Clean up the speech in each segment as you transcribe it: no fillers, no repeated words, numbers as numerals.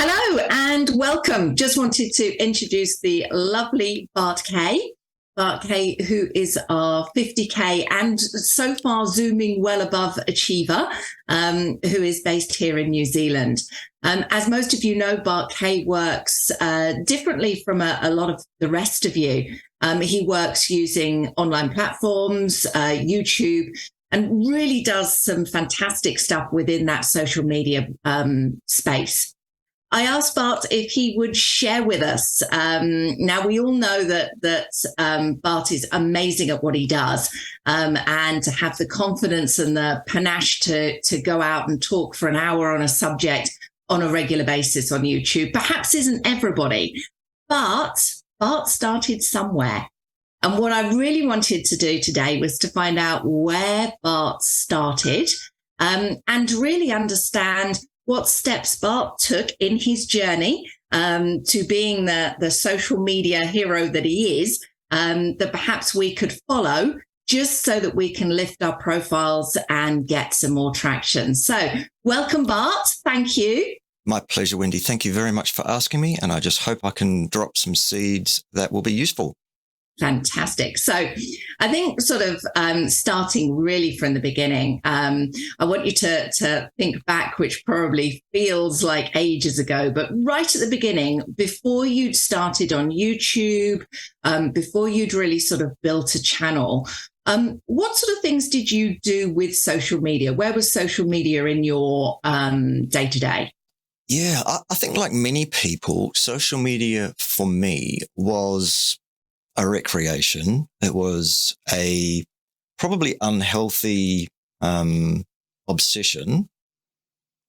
Hello and welcome. Just wanted to introduce the lovely Bart K. Bart K, who is our 50K and so far zooming well above achiever, who is based here in New Zealand. As most of you know, Bart K works differently from a lot of the rest of you. He works using online platforms, YouTube, and really does some fantastic stuff within that social media space. I asked Bart if he would share with us. Now, we all know that Bart is amazing at what he does, and to have the confidence and the panache to go out and talk for an hour on a subject on a regular basis on YouTube perhaps isn't everybody. But Bart started somewhere. And what I really wanted to do today was to find out where Bart started, and really understand what steps Bart took in his journey to being the social media hero that he is, that perhaps we could follow just so that we can lift our profiles and get some more traction. So welcome, Bart. Thank you. My pleasure, Wendy. Thank you very much for asking me. And I just hope I can drop some seeds that will be useful. Fantastic. So I think sort of starting really from the beginning, I want you to think back, which probably feels like ages ago, but right at the beginning, before you'd started on YouTube, before you'd really sort of built a channel, what sort of things did you do with social media? Where was social media in your day-to-day? Yeah, I think like many people, social media for me was a recreation. It was a probably unhealthy obsession.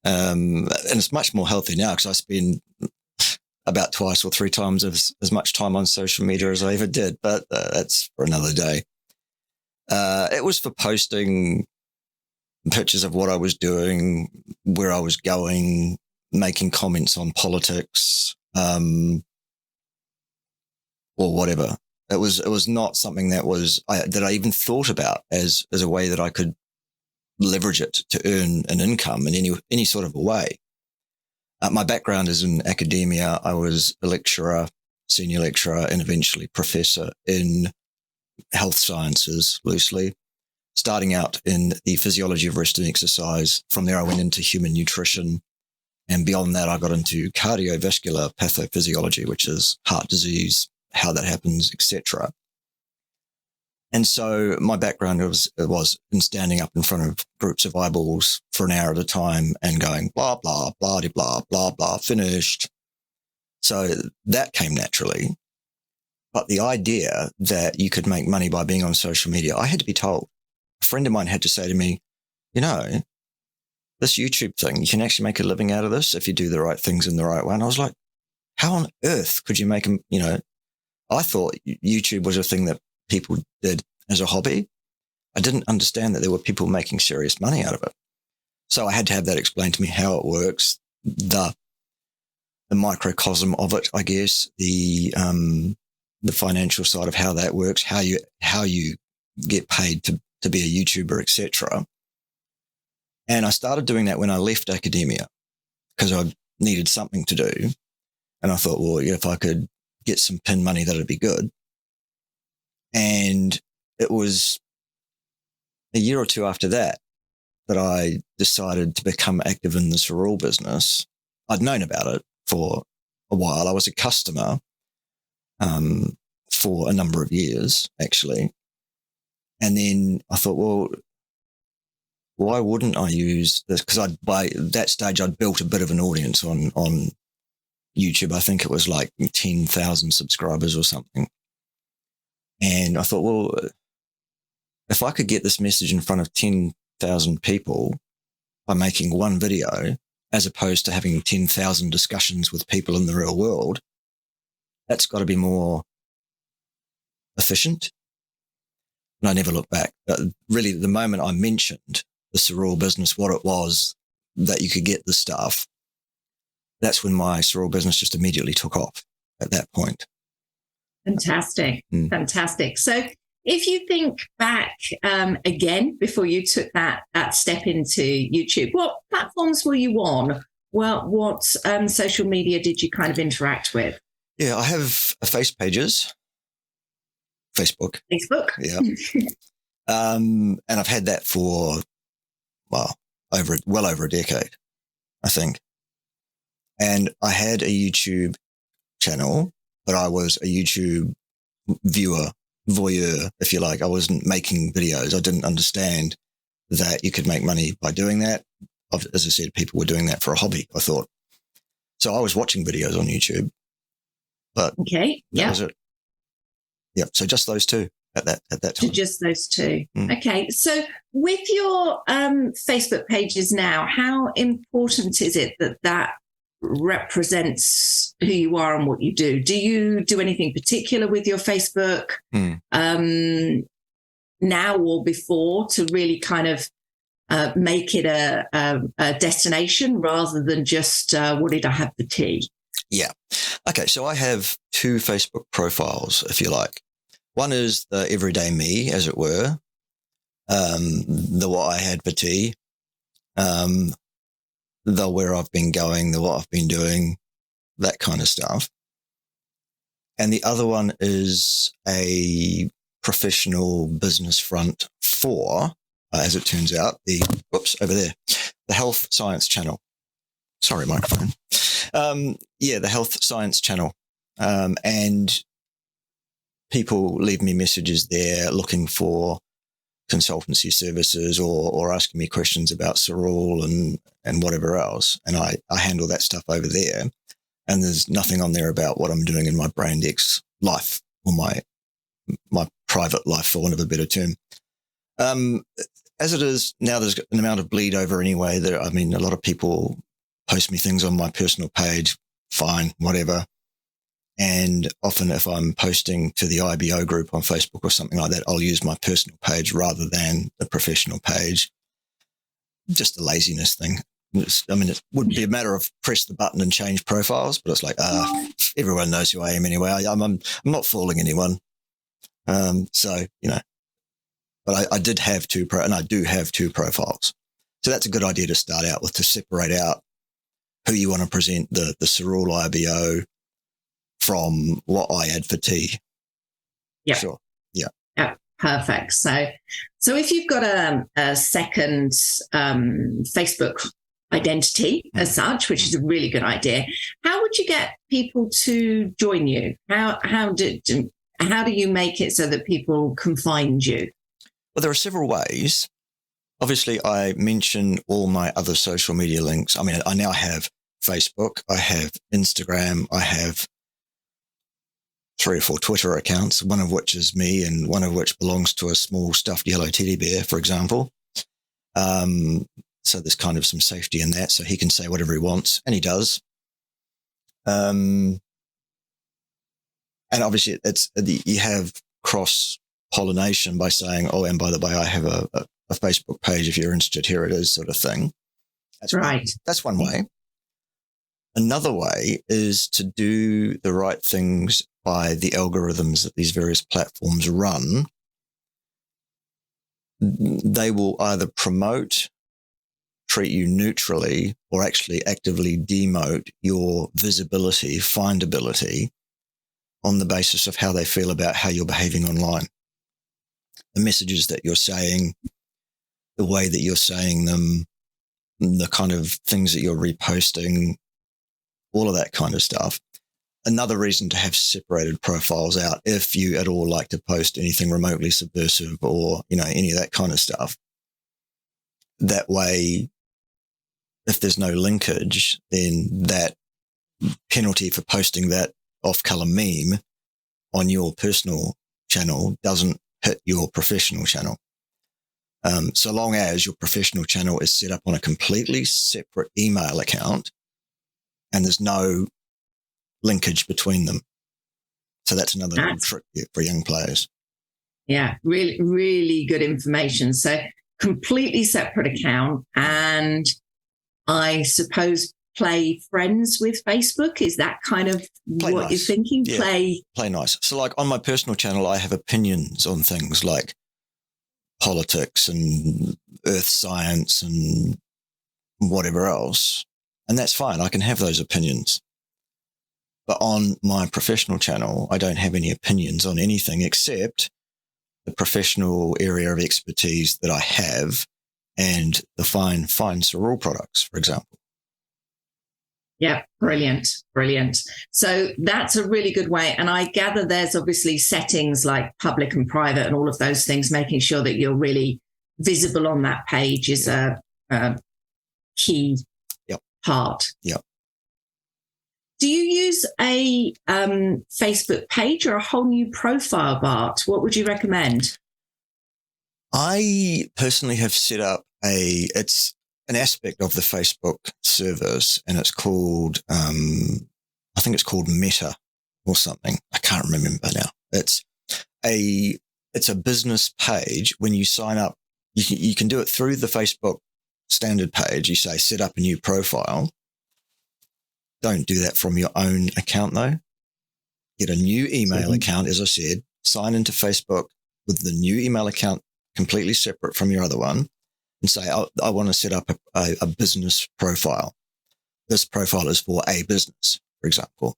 And it's much more healthy now because I spend about twice or three times as much time on social media as I ever did, but that's for another day. It was for posting pictures of what I was doing, where I was going, making comments on politics, or whatever. It was not something that I even thought about as a way that I could leverage it to earn an income in any sort of a way. My background is in academia. I was a lecturer, senior lecturer, and eventually professor in health sciences, loosely, starting out in the physiology of rest and exercise. From there, I went into human nutrition. And beyond that, I got into cardiovascular pathophysiology, which is heart disease, how that happens, etc. And so my background was in standing up in front of groups of eyeballs for an hour at a time and going blah, blah, blah, blah, blah, blah, finished. So that came naturally. But the idea that you could make money by being on social media, I had to be told. A friend of mine had to say to me, this YouTube thing, you can actually make a living out of this if you do the right things in the right way. And I was like, how on earth could you make them, I thought YouTube was a thing that people did as a hobby. I didn't understand that there were people making serious money out of it. So I had to have that explained to me, how it works, the microcosm of it, I guess, the financial side of how that works, how you get paid to be a YouTuber, etc. And I started doing that when I left academia because I needed something to do. And I thought, well, if I could get some pin money, that'd be good. And it was a year or two after that I decided to become active in the cereal business. I'd known about it for a while. I was a customer for a number of years, actually. And then I thought, well, why wouldn't I use this? Because by that stage, I'd built a bit of an audience on YouTube. I think it was like 10,000 subscribers or something. And I thought, well, if I could get this message in front of 10,000 people by making one video, as opposed to having 10,000 discussions with people in the real world, that's got to be more efficient. And I never looked back. But really, the moment I mentioned the cereal business, what it was, that you could get the stuff, that's when my cereal business just immediately took off at that point. Fantastic. Fantastic. So if you think back again, before you took that step into YouTube, what platforms were you on? what social media did you kind of interact with? Yeah, I have Facebook. Facebook. Yeah. And I've had that for, well over a decade, I think. And I had a YouTube channel, but I was a YouTube voyeur, if you like. I wasn't making videos. I didn't understand that you could make money by doing that. As I said, people were doing that for a hobby, I thought. So I was watching videos on YouTube, but okay, that was it. Yeah, so just those two at that time. Just those two. Okay, so with your Facebook pages now, how important is it that represents who you are and what you do? Do you do anything particular with your Facebook now or before to really kind of make it a destination rather than just what did I have for tea? Yeah. Okay, so I have two Facebook profiles, if you like. One is the everyday me, as it were, the what I had for tea, the where I've been going, the what I've been doing, that kind of stuff. And the other one is a professional business front for, as it turns out, over there, the Health Science Channel. Sorry, microphone. The Health Science Channel. And people leave me messages there looking for consultancy services or asking me questions about Cerule and whatever else. And I handle that stuff over there. And there's nothing on there about what I'm doing in my Braindex life or my private life, for want of a better term. As it is now, there's an amount of bleed over anyway. A lot of people post me things on my personal page, fine, whatever. And often if I'm posting to the IBO group on Facebook or something like that, I'll use my personal page rather than the professional page. Just a laziness thing. It would be a matter of press the button and change profiles, but it's like, everyone knows who I am anyway. I'm not fooling anyone. But I did have and I do have two profiles. So that's a good idea to start out with, to separate out who you want to present the Cerule IBO from what I had for tea. Yeah. Sure. Yeah. Yeah. Perfect. So if you've got a second Facebook identity as such, which is a really good idea, how would you get people to join you? How do you make it so that people can find you? Well, there are several ways. Obviously, I mention all my other social media links. I now have Facebook, I have Instagram, I have 3 or 4 Twitter accounts, one of which is me and one of which belongs to a small stuffed yellow teddy bear, for example. So there's kind of some safety in that. So he can say whatever he wants, and he does. And obviously you have cross-pollination by saying, oh, and by the way, I have a Facebook page. If you're interested, here it is, sort of thing. That's right. That's one way. Another way is to do the right things by the algorithms that these various platforms run. They will either promote, treat you neutrally, or actually actively demote your visibility, findability, on the basis of how they feel about how you're behaving online. The messages that you're saying, the way that you're saying them, the kind of things that you're reposting, all of that kind of stuff. Another reason to have separated profiles out, if you at all like to post anything remotely subversive or, any of that kind of stuff. That way, if there's no linkage, then that penalty for posting that off-color meme on your personal channel doesn't hit your professional channel. So long as your professional channel is set up on a completely separate email account and there's no linkage between them. So that's another trick for young players. Yeah, really, really good information. So completely separate account, and I suppose play friends with Facebook. Is that kind of what you're thinking? Yeah, play nice. So like on my personal channel, I have opinions on things like politics and earth science and whatever else. And that's fine. I can have those opinions. But on my professional channel, I don't have any opinions on anything except the professional area of expertise that I have and the fine cereal products, for example. Yeah, brilliant. So that's a really good way. And I gather there's obviously settings like public and private and all of those things, making sure that you're really visible on that page is a key part. Yep. Do you use a Facebook page or a whole new profile, Bart? What would you recommend? I personally have set up it's an aspect of the Facebook service, and it's called, I think it's called Meta or something. I can't remember now. It's a business page. When you sign up, you can do it through the Facebook standard page. You say, set up a new profile. Don't do that from your own account though. Get a new email account, as I said, sign into Facebook with the new email account completely separate from your other one, and say, I want to set up a business profile. This profile is for a business, for example.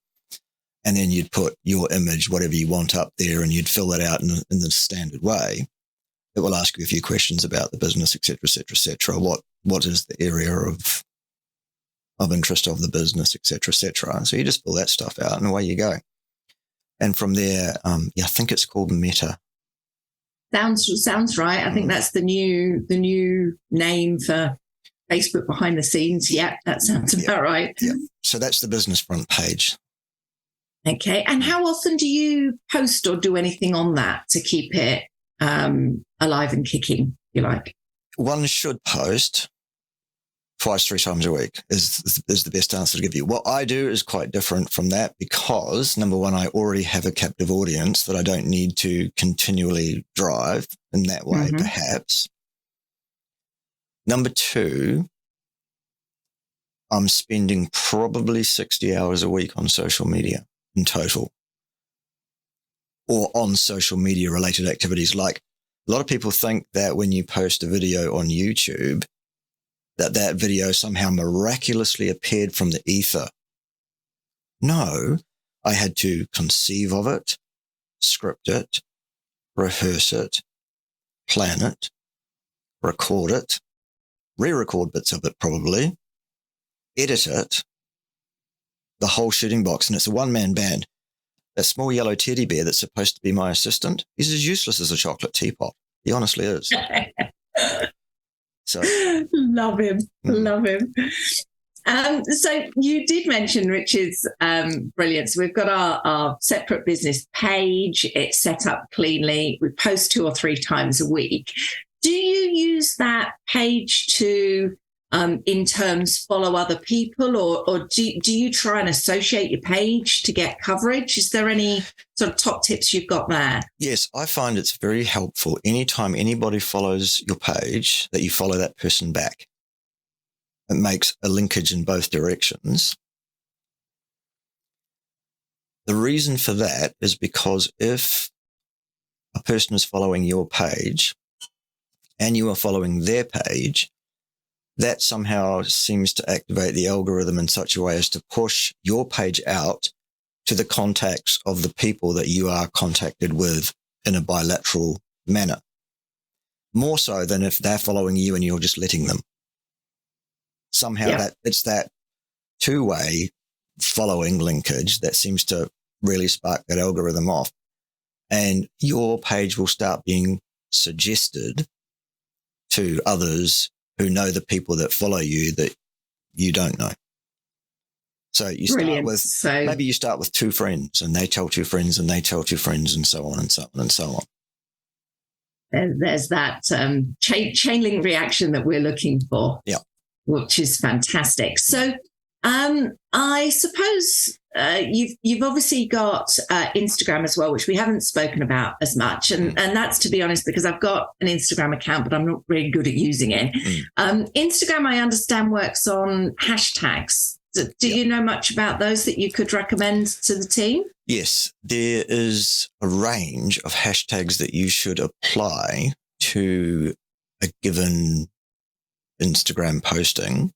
And then you'd put your image, whatever you want up there, and you'd fill that out in the standard way. It will ask you a few questions about the business, et cetera. What is the area of interest of the business, et cetera. So you just fill that stuff out and away you go. And from there, I think it's called Meta. Sounds right. I think that's the new name for Facebook behind the scenes. Yeah, that sounds about right. Yeah. So that's the business front page. Okay. And how often do you post or do anything on that to keep it alive and kicking, if you like? One should post twice, 3 times a week is the best answer to give you. What I do is quite different from that because, number one, I already have a captive audience that I don't need to continually drive in that way, perhaps. Number two, I'm spending probably 60 hours a week on social media in total, or on social media related activities. Like, a lot of people think that when you post a video on YouTube, that video somehow miraculously appeared from the ether. No, I had to conceive of it, script it, rehearse it, plan it, record it, re-record bits of it probably, edit it, the whole shooting box. And it's a one-man band. That small yellow teddy bear that's supposed to be my assistant, he's as useless as a chocolate teapot. He honestly is. So love him. So you did mention Richard's brilliance. We've got our separate business page. It's set up cleanly. We post 2 or 3 times a week. Do you use that page to, in terms, follow other people, or do you try and associate your page to get coverage? Is there any sort of top tips you've got there? Yes, I find it's very helpful anytime anybody follows your page that you follow that person back. It makes a linkage in both directions. The reason for that is because if a person is following your page and you are following their page, that somehow seems to activate the algorithm in such a way as to push your page out to the contacts of the people that you are contacted with in a bilateral manner, more so than if they're following you and you're just letting them. Somehow that it's that 2-way following linkage that seems to really spark that algorithm off, and your page will start being suggested to others who know the people that follow you that you don't know. So you start with, maybe you start with 2 friends and they tell 2 friends and they tell 2 friends and so on and so on and so on. There's that chain link reaction that we're looking for, which is fantastic. So I suppose you've obviously got Instagram as well, which we haven't spoken about as much. And that's, to be honest, because I've got an Instagram account, but I'm not really good at using it. Instagram, I understand, works on hashtags. Do you know much about those that you could recommend to the team? Yes, there is a range of hashtags that you should apply to a given Instagram posting.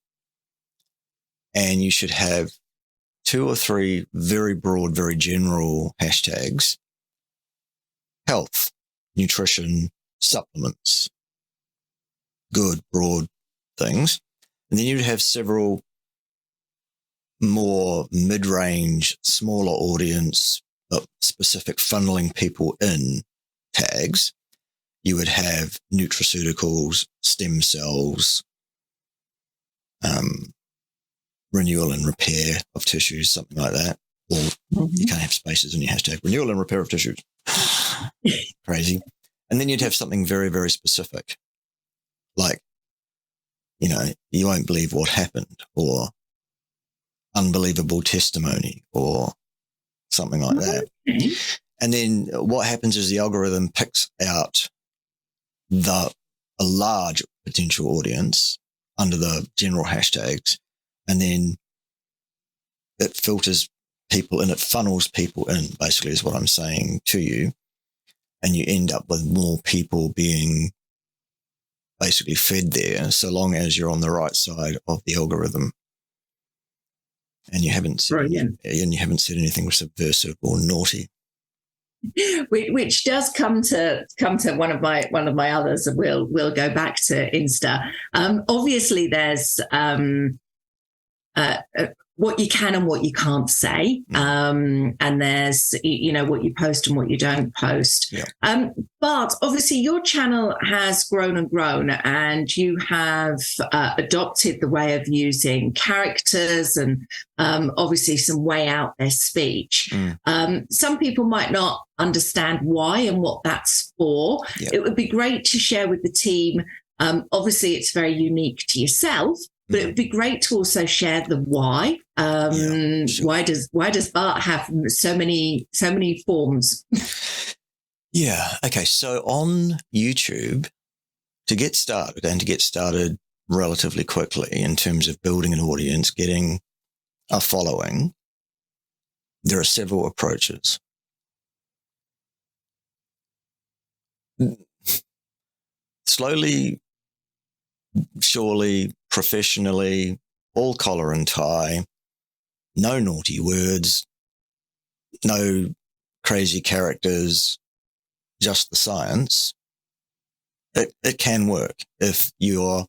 and you should have 2 or 3 very broad, very general hashtags: health, nutrition, supplements, good, broad things. And then you'd have several more mid-range, smaller audience, but specific funneling people in tags. You would have nutraceuticals, stem cells, renewal and repair of tissues, something like that. Or you can't have spaces in your hashtag. Renewal and repair of tissues. Crazy. And then you'd have something very, very specific, like, you won't believe what happened, or unbelievable testimony, or something like that. And then what happens is the algorithm picks out a large potential audience under the general hashtags, and then it filters people and it funnels people in, basically, is what I'm saying to you. And you end up with more people being basically fed there, so long as you're on the right side of the algorithm. And you haven't said anything subversive or naughty. Which does come to one of my others, and we'll go back to Insta. Obviously, there's what you can and what you can't say, and there's what you post and what you don't post. Yeah. But obviously, your channel has grown and grown, and you have adopted the way of using characters and obviously some way out there speech. Some people might not understand why and what that's for. Yeah. It would be great to share with the team. Obviously, it's very unique to yourself, but it would be great to also share the why. Sure. Why does Bart have so many forms? Yeah. Okay. So on YouTube, to get started relatively quickly in terms of building an audience, getting a following, there are several approaches. Slowly, surely, professionally, all collar and tie, no naughty words, no crazy characters, just the science. It can work if you're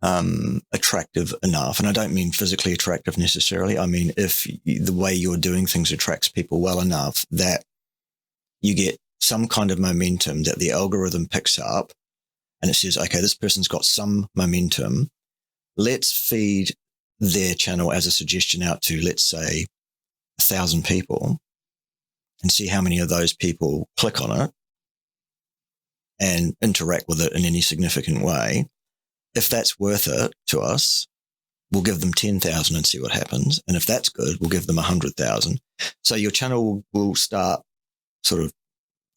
attractive enough. And I don't mean physically attractive necessarily. I mean, if the way you're doing things attracts people well enough that you get some kind of momentum that the algorithm picks up, and it says, okay, this person's got some momentum. Let's feed their channel as a suggestion out to, let's say, 1,000 people, and see how many of those people click on it and interact with it in any significant way. If that's worth it to us, we'll give them 10,000 and see what happens. And if that's good, we'll give them 100,000. So your channel will start sort of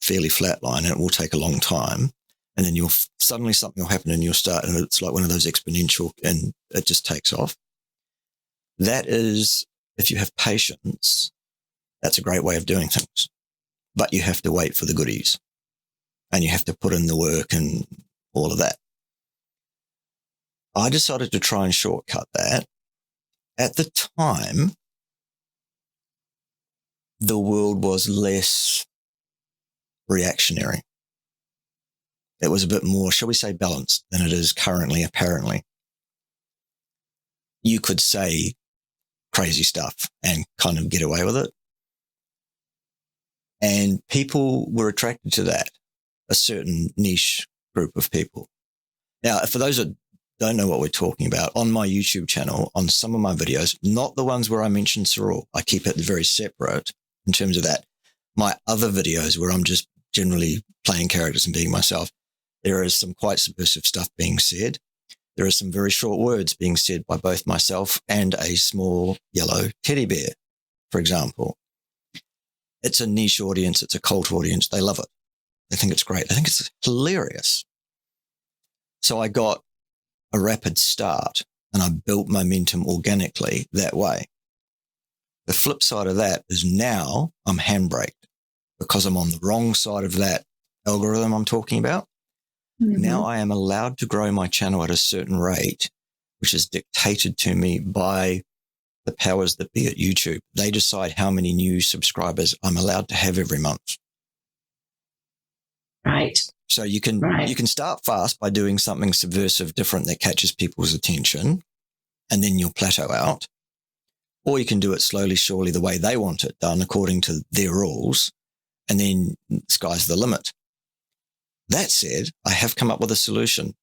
fairly flatline, and it will take a long time. And then suddenly something will happen and you'll start, and it's like one of those exponential, and it just takes off. That is, if you have patience, that's a great way of doing things. But you have to wait for the goodies, and you have to put in the work and all of that. I decided to try and shortcut that. At the time, the world was less reactionary. It was a bit more, shall we say, balanced than it is currently, apparently. You could say crazy stuff and kind of get away with it. And people were attracted to that, a certain niche group of people. Now, for those that don't know what we're talking about, on my YouTube channel, on some of my videos, not the ones where I mention Cyril, I keep it very separate in terms of that. My other videos where I'm just generally playing characters and being myself, there is some quite subversive stuff being said. There are some very short words being said by both myself and a small yellow teddy bear, for example. It's a niche audience. It's a cult audience. They love it. They think it's great. I think it's hilarious. So I got a rapid start and I built momentum organically that way. The flip side of that is now I'm handbraked because I'm on the wrong side of that algorithm I'm talking about. Mm-hmm. Now I am allowed to grow my channel at a certain rate which is dictated to me by the powers that be at YouTube. They decide how many new subscribers I'm allowed to have every month. Right. So you can start fast by doing something subversive, different that catches people's attention, and then you'll plateau out. Or you can do it slowly, surely, the way they want it done, according to their rules, and then sky's the limit. That said, I have come up with a solution.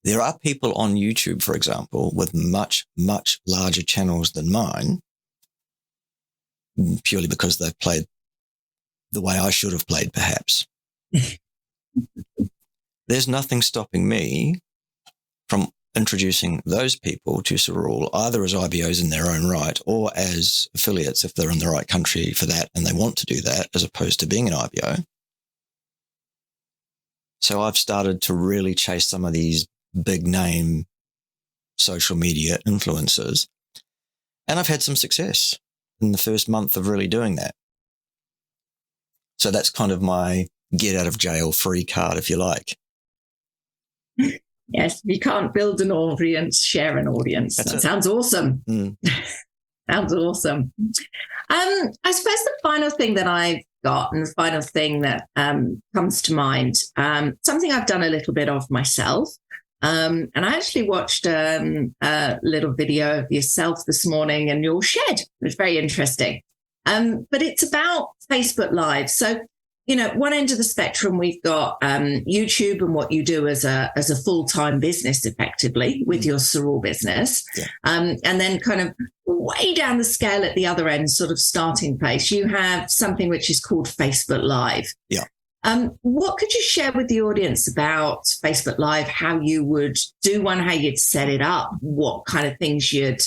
There are people on YouTube, for example, with much, much larger channels than mine, purely because they've played the way I should have played, perhaps. There's nothing stopping me from introducing those people to Cerule, either as IBOs in their own right or as affiliates if they're in the right country for that and they want to do that, as opposed to being an IBO. So I've started to really chase some of these big name social media influencers, and I've had some success in the first month of really doing that. So that's kind of my get out of jail free card, if you like. Yes, if you can't build an audience, share an audience. That sounds awesome. Sounds awesome. I suppose the final thing that I've got, and the final thing that comes to mind, something I've done a little bit of myself. And I actually watched a little video of yourself this morning in your shed. It was very interesting. But it's about Facebook Live. So, one end of the spectrum, we've got YouTube and what you do as a full-time business, effectively, with your Cerule business. Yeah. And then kind of way down the scale at the other end, sort of starting place, you have something which is called Facebook Live. Yeah. What could you share with the audience about Facebook Live, how you would do one, how you'd set it up, what kind of things you'd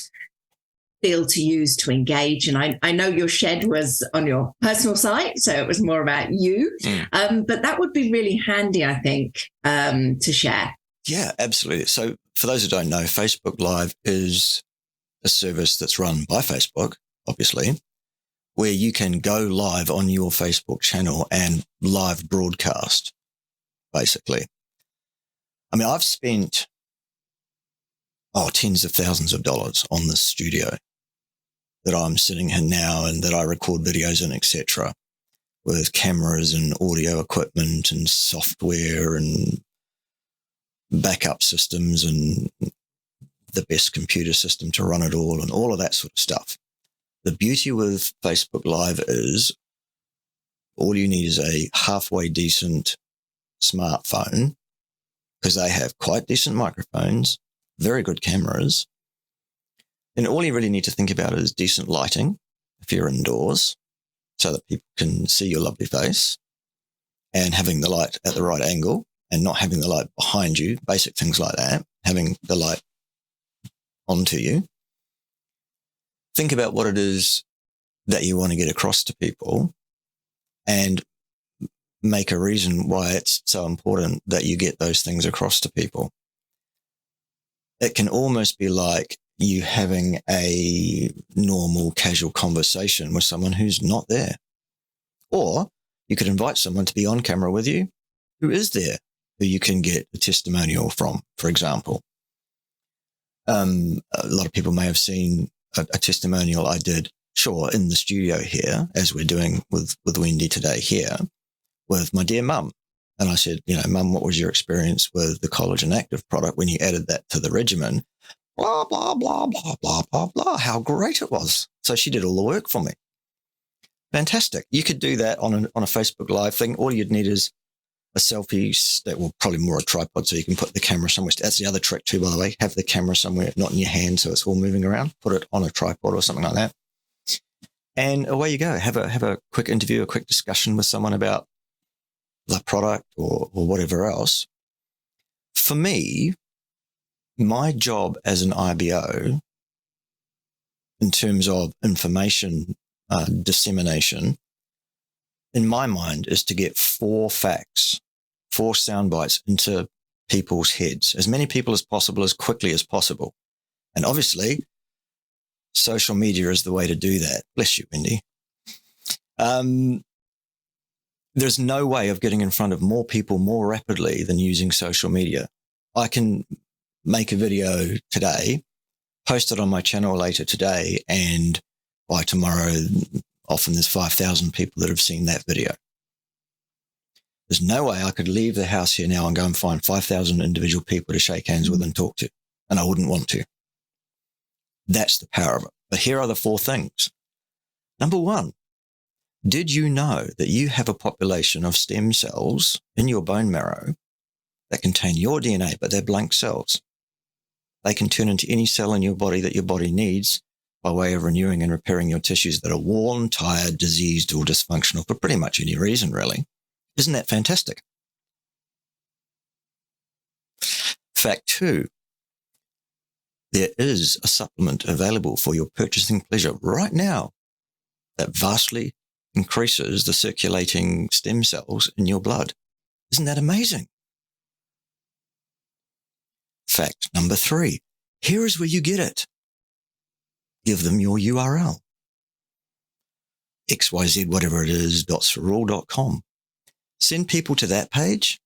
feel to use to engage? And I know your shed was on your personal site, so it was more about you. But that would be really handy, I think, to share. Yeah, absolutely. So for those who don't know, Facebook Live is a service that's run by Facebook, obviously, where you can go live on your Facebook channel and live broadcast, basically. I mean, I've spent tens of thousands of dollars on this studio that I'm sitting in now and that I record videos in, etc., with cameras and audio equipment and software and backup systems and the best computer system to run it all and all of that sort of stuff. The beauty with Facebook Live is all you need is a halfway decent smartphone, because they have quite decent microphones, very good cameras. And all you really need to think about is decent lighting if you're indoors so that people can see your lovely face, and having the light at the right angle and not having the light behind you, basic things like that, having the light onto you. Think about what it is that you want to get across to people and make a reason why it's so important that you get those things across to people. It can almost be like you having a normal, casual conversation with someone who's not there. Or you could invite someone to be on camera with you who is there, who you can get a testimonial from, for example. A lot of people may have seen a testimonial I did, in the studio here, as we're doing with Wendy today here, with my dear mum. And I said, Mum, what was your experience with the collagen active product when you added that to the regimen? Blah, blah, blah, blah, blah, blah, blah. How great it was. So she did all the work for me. Fantastic. You could do that on a Facebook Live thing. All you'd need is a selfie stick, well, probably more a tripod so you can put the camera somewhere. That's the other trick too, by the way. Have the camera somewhere, not in your hand, so it's all moving around. Put it on a tripod or something like that. And away you go. Have a quick interview, a quick discussion with someone about the product or whatever else. For me, my job as an IBO, in terms of information dissemination, in my mind, is to get 4 facts, 4 sound bites into people's heads, as many people as possible, as quickly as possible. And obviously, social media is the way to do that. Bless you, Wendy. There's no way of getting in front of more people more rapidly than using social media. I can make a video today, post it on my channel later today, and by tomorrow, often there's 5,000 people that have seen that video. There's no way I could leave the house here now and go and find 5,000 individual people to shake hands with and talk to, and I wouldn't want to. That's the power of it. But here are the 4 things. Number 1, did you know that you have a population of stem cells in your bone marrow that contain your DNA, but they're blank cells? They can turn into any cell in your body that your body needs by way of renewing and repairing your tissues that are worn, tired, diseased, or dysfunctional for pretty much any reason, really. Isn't that fantastic? Fact 2, there is a supplement available for your purchasing pleasure right now that vastly increases the circulating stem cells in your blood. Isn't that amazing? Fact number 3, here is where you get it. Give them your URL. XYZ, whatever it is, .sorul.com. Send people to that page.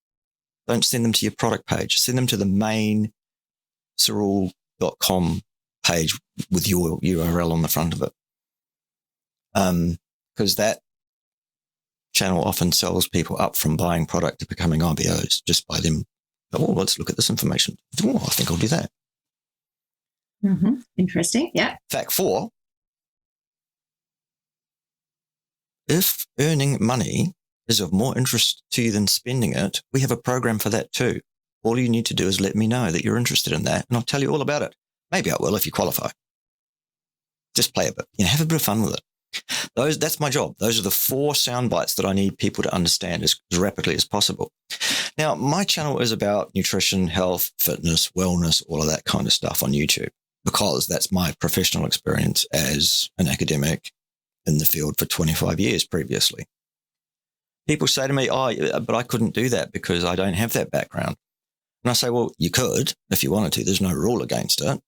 Don't send them to your product page. Send them to the main sorul.com page with your URL on the front of it. Because that channel often sells people up from buying product to becoming IBOs just by them. Oh, let's look at this information. Oh, I think I'll do that. Mm-hmm. Interesting. Yeah. Fact 4. If earning money is of more interest to you than spending it, we have a program for that too. All you need to do is let me know that you're interested in that, and I'll tell you all about it. Maybe I will if you qualify. Just play a bit. Have a bit of fun with it. That's my job. Those are the 4 sound bites that I need people to understand as rapidly as possible. Now, my channel is about nutrition, health, fitness, wellness, all of that kind of stuff on YouTube, because that's my professional experience as an academic in the field for 25 years previously. People say to me, but I couldn't do that because I don't have that background. And I say, well, you could if you wanted to. There's no rule against it.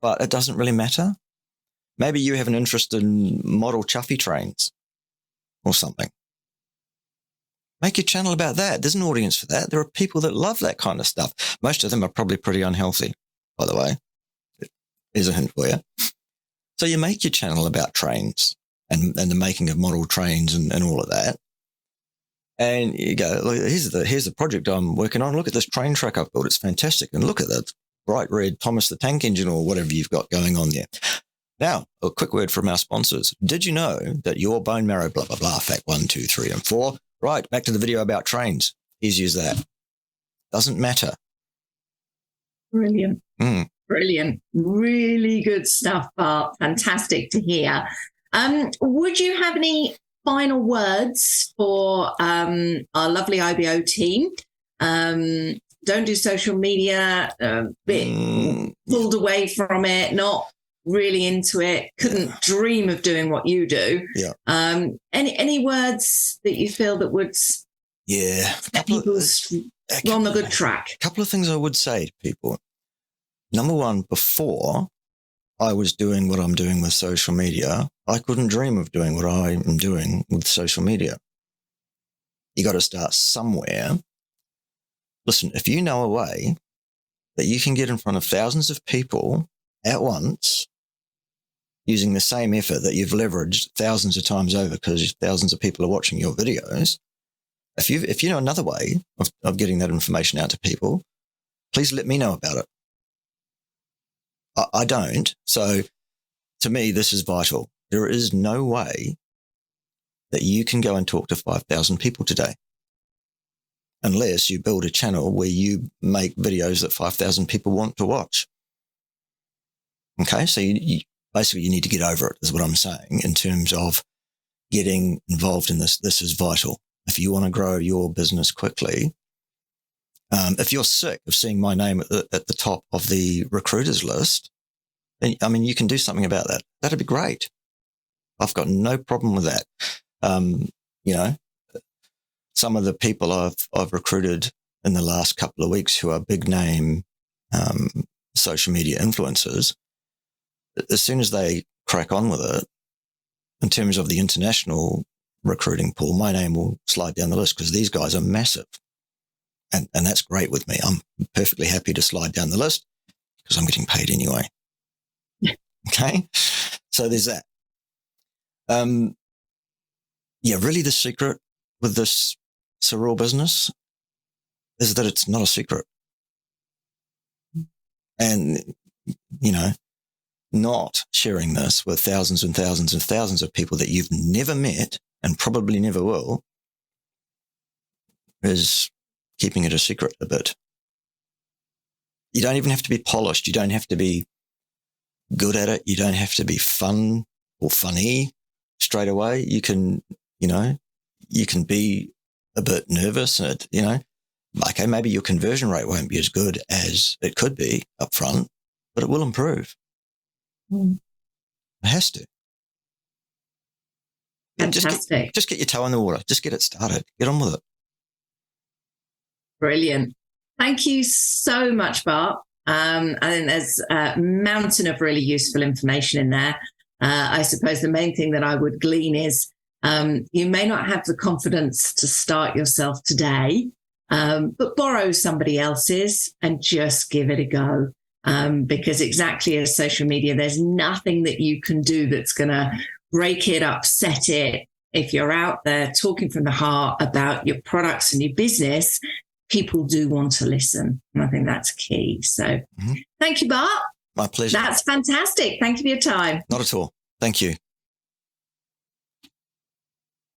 But it doesn't really matter. Maybe you have an interest in model chuffy trains or something. Make your channel about that. There's an audience for that. There are people that love that kind of stuff. Most of them are probably pretty unhealthy, by the way. Here's a hint for you. So you make your channel about trains and the making of model trains and all of that. And you go, look, here's the project I'm working on. Look at this train track I've built. It's fantastic. And look at that bright red Thomas the Tank Engine or whatever you've got going on there. Now, a quick word from our sponsors. Did you know that your bone marrow, blah, blah, blah, fact 1, 2, 3, and 4. Right, back to the video about trains. Easy as that. Doesn't matter. Brilliant. Brilliant. Really good stuff, Bart. Fantastic to hear. Would you have any final words for our lovely IBO team? Don't do social media, bit pulled away from it, not really into it, couldn't dream of doing what you do. Yeah. Any words that you feel that would set people on the good track? A couple of things I would say to people. Number 1, before I was doing what I'm doing with social media, I couldn't dream of doing what I am doing with social media. You got to start somewhere. Listen, if you know a way that you can get in front of thousands of people at once using the same effort that you've leveraged thousands of times over because thousands of people are watching your videos, if you know another way of getting that information out to people, please let me know about it. I don't. So to me, this is vital. There is no way that you can go and talk to 5,000 people today unless you build a channel where you make videos that 5,000 people want to watch. Okay, so you basically you need to get over it, is what I'm saying, in terms of getting involved in this. This is vital. If you want to grow your business quickly, if you're sick of seeing my name at the top of the recruiters list, then, I mean, you can do something about that. That'd be great. I've got no problem with that. Some of the people I've recruited in the last couple of weeks who are big name social media influencers, as soon as they crack on with it, in terms of the international recruiting pool, my name will slide down the list because these guys are massive. And that's great with me. I'm perfectly happy to slide down the list because I'm getting paid anyway. Okay. So there's that. Really the secret with this cereal business is that it's not a secret. And, not sharing this with thousands and thousands and thousands of people that you've never met and probably never will is keeping it a secret a bit. You don't even have to be polished. You don't have to be good at it. You don't have to be fun or funny straight away. You can, you can be a bit nervous and, okay, maybe your conversion rate won't be as good as it could be up front, but it will improve. It has to. Fantastic. Just get your toe in the water. Just get it started. Get on with it. Brilliant. Thank you so much, Bart. I think there's a mountain of really useful information in there. I suppose the main thing that I would glean is you may not have the confidence to start yourself today, but borrow somebody else's and just give it a go. Because exactly as social media, there's nothing that you can do that's going to break it, upset it. If you're out there talking from the heart about your products and your business, people do want to listen. And I think that's key. So Thank you, Bart. My pleasure. That's fantastic. Thank you for your time. Not at all. Thank you.